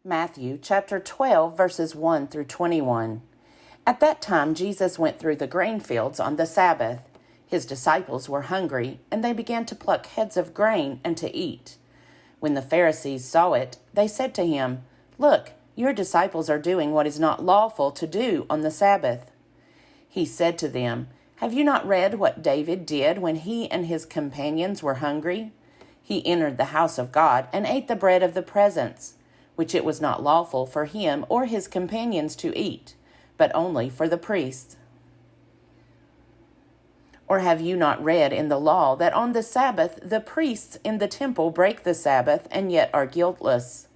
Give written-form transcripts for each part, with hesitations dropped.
Matthew chapter 12, verses 1 through 21. At that time, Jesus went through the grain fields on the Sabbath. His disciples were hungry, and they began to pluck heads of grain and to eat. When the Pharisees saw it, they said to him, "Look, your disciples are doing what is not lawful to do on the Sabbath." He said to them, "Have you not read what David did when he and his companions were hungry? He entered the house of God and ate the bread of the presence, which it was not lawful for him or his companions to eat, but only for the priests. Or have you not read in the law that on the Sabbath the priests in the temple break the Sabbath and yet are guiltless?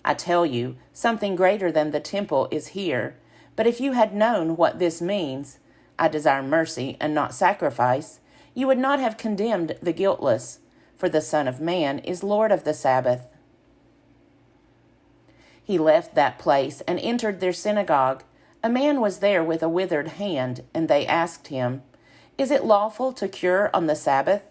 I tell you, something greater than the temple is here. But if you had known what this means, 'I desire mercy and not sacrifice,' you would not have condemned the guiltless, for the Son of Man is Lord of the Sabbath." He left that place and entered their synagogue. A man was there with a withered hand, and they asked him, "Is it lawful to cure on the Sabbath?"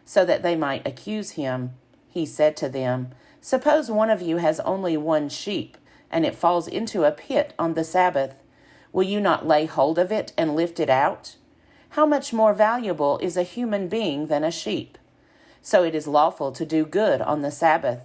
So that they might accuse him. He said to them, "Suppose one of you has only one sheep, and it falls into a pit on the Sabbath. Will you not lay hold of it and lift it out? How much more valuable is a human being than a sheep? So it is lawful to do good on the Sabbath."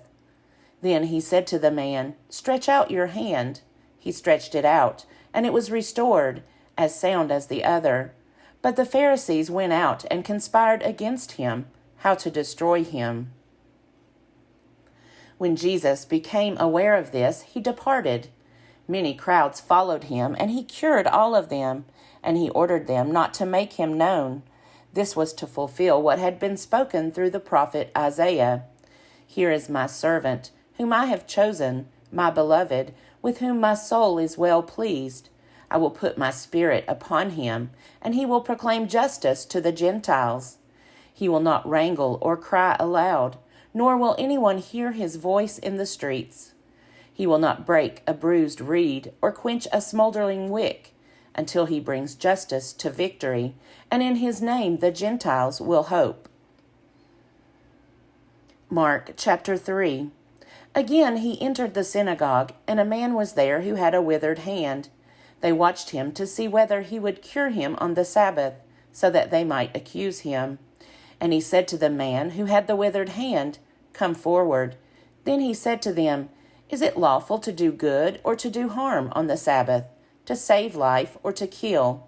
Then he said to the man, "Stretch out your hand." He stretched it out, and it was restored, as sound as the other. But the Pharisees went out and conspired against him, how to destroy him. When Jesus became aware of this, he departed. Many crowds followed him, and he cured all of them, and he ordered them not to make him known. This was to fulfill what had been spoken through the prophet Isaiah. "Here is my servant, whom I have chosen, my beloved, with whom my soul is well pleased. I will put my spirit upon him, and he will proclaim justice to the Gentiles. He will not wrangle or cry aloud, nor will anyone hear his voice in the streets. He will not break a bruised reed or quench a smoldering wick, until he brings justice to victory, and in his name the Gentiles will hope." Mark chapter 3. Again he entered the synagogue, and a man was there who had a withered hand. They watched him to see whether he would cure him on the Sabbath, so that they might accuse him. And he said to the man who had the withered hand, "Come forward." Then he said to them, "Is it lawful to do good or to do harm on the Sabbath, to save life or to kill?"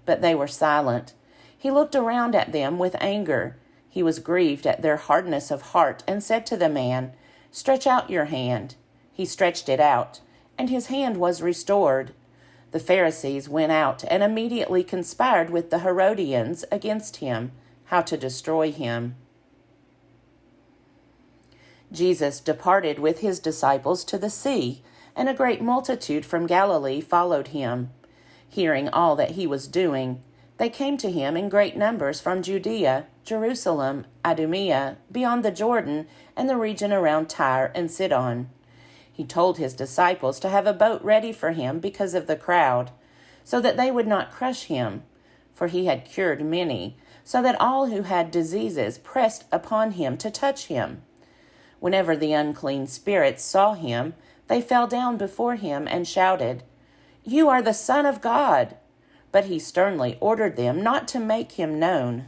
But they were silent. He looked around at them with anger. He was grieved at their hardness of heart and said to the man, "Stretch out your hand." He stretched it out, and his hand was restored. The Pharisees went out and immediately conspired with the Herodians against him, how to destroy him. Jesus departed with his disciples to the sea, and a great multitude from Galilee followed him. Hearing all that he was doing, they came to him in great numbers from Judea, Jerusalem, Idumea, beyond the Jordan, and the region around Tyre and Sidon. He told his disciples to have a boat ready for him because of the crowd, so that they would not crush him, for he had cured many, so that all who had diseases pressed upon him to touch him. Whenever the unclean spirits saw him, they fell down before him and shouted, "You are the Son of God!" But he sternly ordered them not to make him known.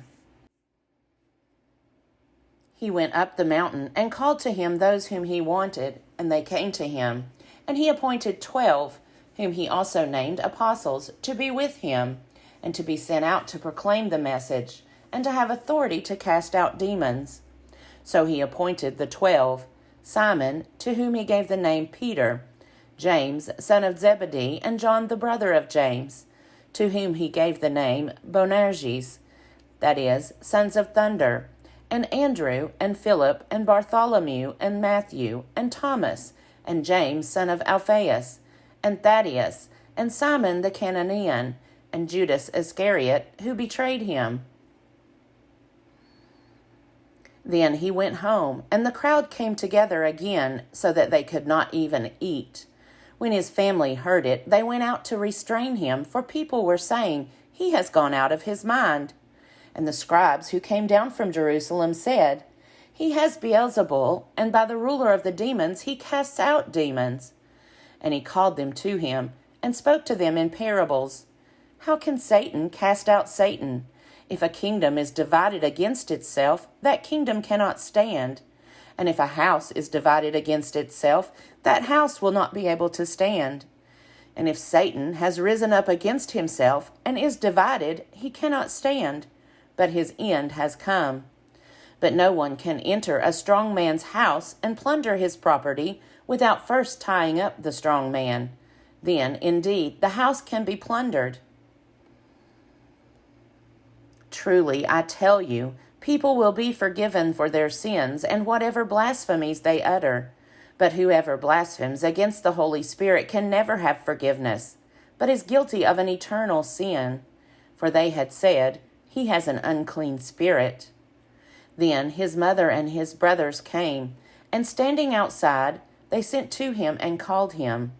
He went up the mountain and called to him those whom he wanted, and they came to him. And he appointed 12, whom he also named apostles, to be with him, and to be sent out to proclaim the message, and to have authority to cast out demons. So he appointed the 12, Simon, to whom he gave the name Peter, James, son of Zebedee, and John the brother of James, to whom he gave the name Boanerges, that is, sons of thunder, and Andrew, and Philip, and Bartholomew, and Matthew, and Thomas, and James, son of Alphaeus, and Thaddeus, and Simon the Cananean, and Judas Iscariot, who betrayed him. Then he went home, and the crowd came together again, so that they could not even eat. When his family heard it, they went out to restrain him, for people were saying, "He has gone out of his mind." And the scribes who came down from Jerusalem said, "He has Beelzebul, and by the ruler of the demons he casts out demons." And he called them to him, and spoke to them in parables. How can Satan cast out Satan? If a kingdom is divided against itself, that kingdom cannot stand. And if a house is divided against itself, that house will not be able to stand. And if Satan has risen up against himself and is divided, he cannot stand, but his end has come. But no one can enter a strong man's house and plunder his property without first tying up the strong man. Then, indeed, the house can be plundered. Truly, I tell you, people will be forgiven for their sins and whatever blasphemies they utter. But whoever blasphemes against the Holy Spirit can never have forgiveness, but is guilty of an eternal sin. For they had said, He has an unclean spirit. Then his mother and his brothers came, and standing outside, they sent to him and called him.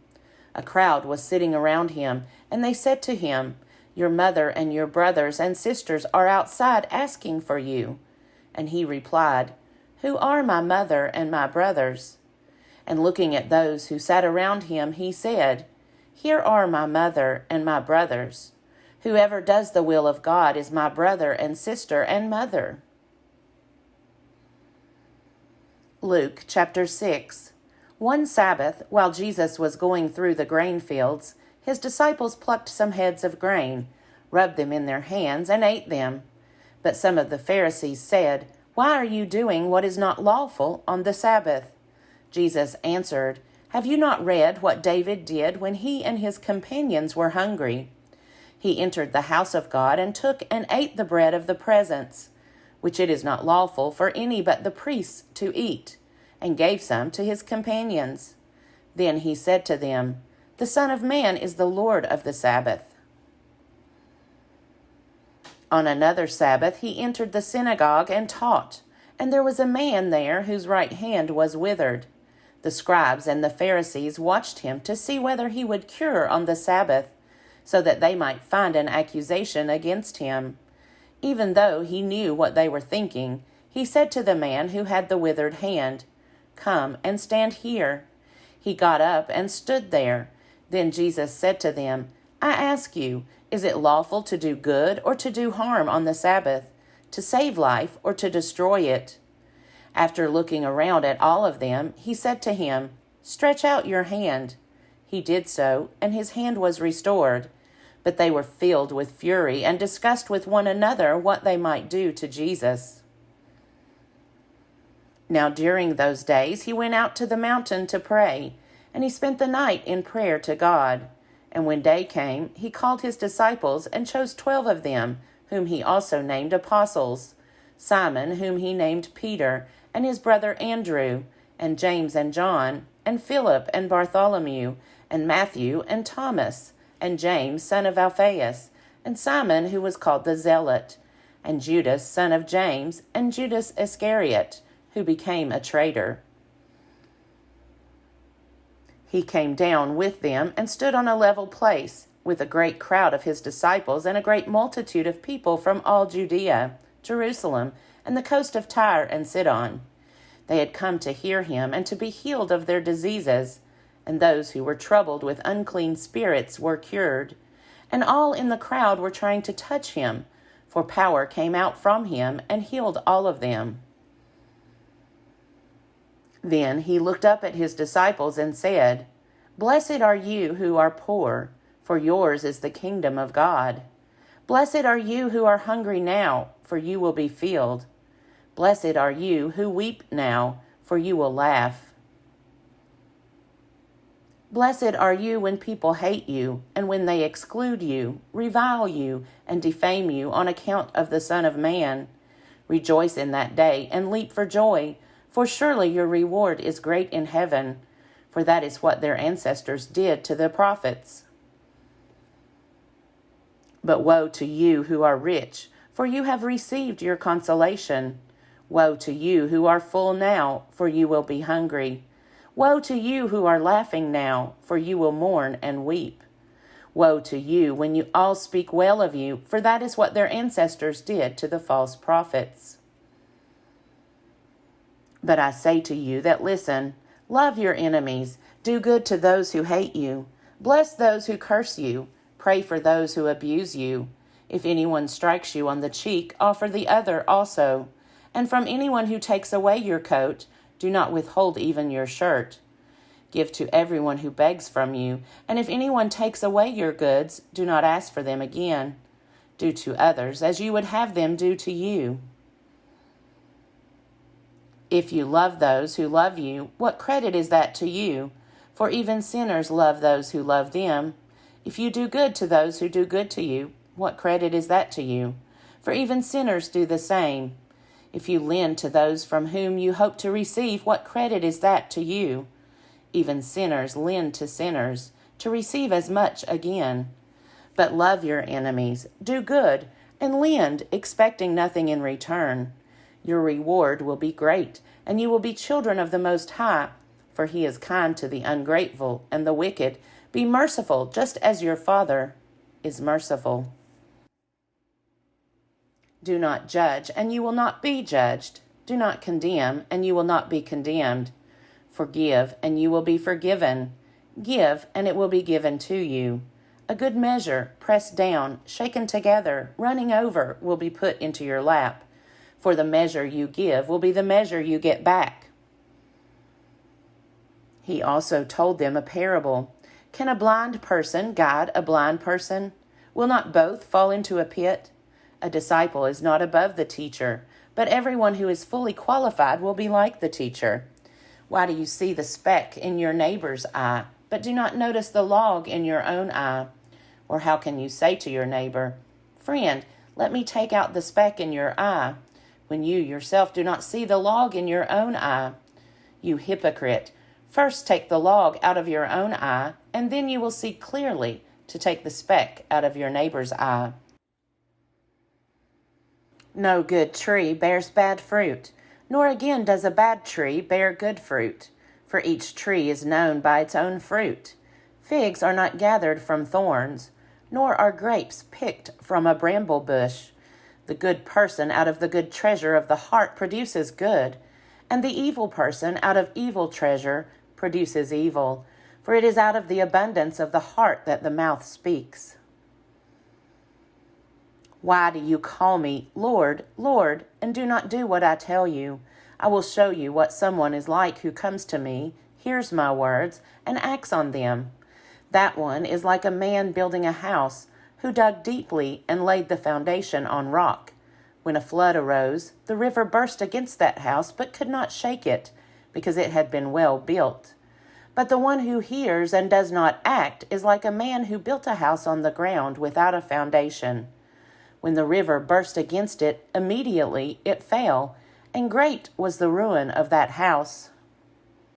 A crowd was sitting around him, and they said to him, Your mother and your brothers and sisters are outside asking for you. And he replied, Who are my mother and my brothers? And looking at those who sat around him, he said, Here are my mother and my brothers. Whoever does the will of God is my brother and sister and mother. Luke chapter 6. One Sabbath, while Jesus was going through the grain fields, his disciples plucked some heads of grain, rubbed them in their hands, and ate them. But some of the Pharisees said, Why are you doing what is not lawful on the Sabbath? Jesus answered, Have you not read what David did when he and his companions were hungry? He entered the house of God and took and ate the bread of the presence, which it is not lawful for any but the priests to eat, and gave some to his companions. Then he said to them, The Son of Man is the Lord of the Sabbath. On another Sabbath he entered the synagogue and taught, and there was a man there whose right hand was withered. The scribes and the Pharisees watched him to see whether he would cure on the Sabbath, so that they might find an accusation against him. Even though he knew what they were thinking, he said to the man who had the withered hand, Come and stand here. He got up and stood there. Then Jesus said to them, I ask you, is it lawful to do good or to do harm on the Sabbath, to save life or to destroy it? After looking around at all of them, he said to him, Stretch out your hand. He did so, and his hand was restored. But they were filled with fury and discussed with one another what they might do to Jesus. Now during those days he went out to the mountain to pray, and he spent the night in prayer to God. And when day came, he called his disciples and chose 12 of them, whom he also named apostles, Simon, whom he named Peter, and his brother Andrew, and James and John, and Philip and Bartholomew, and Matthew and Thomas, and James, son of Alphaeus, and Simon, who was called the Zealot, and Judas, son of James, and Judas Iscariot, who became a traitor. He came down with them and stood on a level place, with a great crowd of his disciples and a great multitude of people from all Judea, Jerusalem, and the coast of Tyre and Sidon. They had come to hear him and to be healed of their diseases, and those who were troubled with unclean spirits were cured. And all in the crowd were trying to touch him, for power came out from him and healed all of them. Then he looked up at his disciples and said, Blessed are you who are poor, for yours is the kingdom of God. Blessed are you who are hungry now, for you will be filled. Blessed are you who weep now, for you will laugh. Blessed are you when people hate you, and when they exclude you, revile you, and defame you on account of the Son of Man. Rejoice in that day, and leap for joy, for surely your reward is great in heaven, for that is what their ancestors did to the prophets. But woe to you who are rich, for you have received your consolation. Woe to you who are full now, for you will be hungry. Woe to you who are laughing now, for you will mourn and weep. Woe to you when you all speak well of you, for that is what their ancestors did to the false prophets. But I say to you that listen, love your enemies, Do good to those who hate you. Bless those who curse you. Pray for those who abuse you. If anyone strikes you on the cheek, offer the other also. And from anyone who takes away your coat, do not withhold even your shirt. Give to everyone who begs from you, and if anyone takes away your goods, do not ask for them again. Do to others as you would have them do to you. If you love those who love you, what credit is that to you? For even sinners love those who love them. If you do good to those who do good to you, what credit is that to you? For even sinners do the same. If you lend to those from whom you hope to receive, what credit is that to you? Even sinners lend to sinners, to receive as much again. But love your enemies, do good, and lend, expecting nothing in return. Your reward will be great, and you will be children of the Most High, for he is kind to the ungrateful and the wicked. Be merciful, just as your Father is merciful. Do not judge, and you will not be judged. Do not condemn, and you will not be condemned. Forgive, and you will be forgiven. Give, and it will be given to you. A good measure, pressed down, shaken together, running over, will be put into your lap. For the measure you give will be the measure you get back. He also told them a parable. Can a blind person guide a blind person? Will not both fall into a pit? A disciple is not above the teacher, but everyone who is fully qualified will be like the teacher. Why do you see the speck in your neighbor's eye, but do not notice the log in your own eye? Or how can you say to your neighbor, Friend, let me take out the speck in your eye, when you yourself do not see the log in your own eye? You hypocrite, first take the log out of your own eye, and then you will see clearly to take the speck out of your neighbor's eye. No good tree bears bad fruit, nor again does a bad tree bear good fruit. For each tree is known by its own fruit. Figs are not gathered from thorns, nor are grapes picked from a bramble bush. The good person out of the good treasure of the heart produces good, and the evil person out of evil treasure produces evil. For it is out of the abundance of the heart that the mouth speaks. Why do you call me Lord, Lord, and do not do what I tell you? I will show you what someone is like who comes to me, hears my words, and acts on them. That one is like a man building a house, who dug deeply and laid the foundation on rock. When a flood arose, the river burst against that house, but could not shake it, because it had been well built. But the one who hears and does not act is like a man who built a house on the ground without a foundation. When the river burst against it, immediately it fell, and great was the ruin of that house.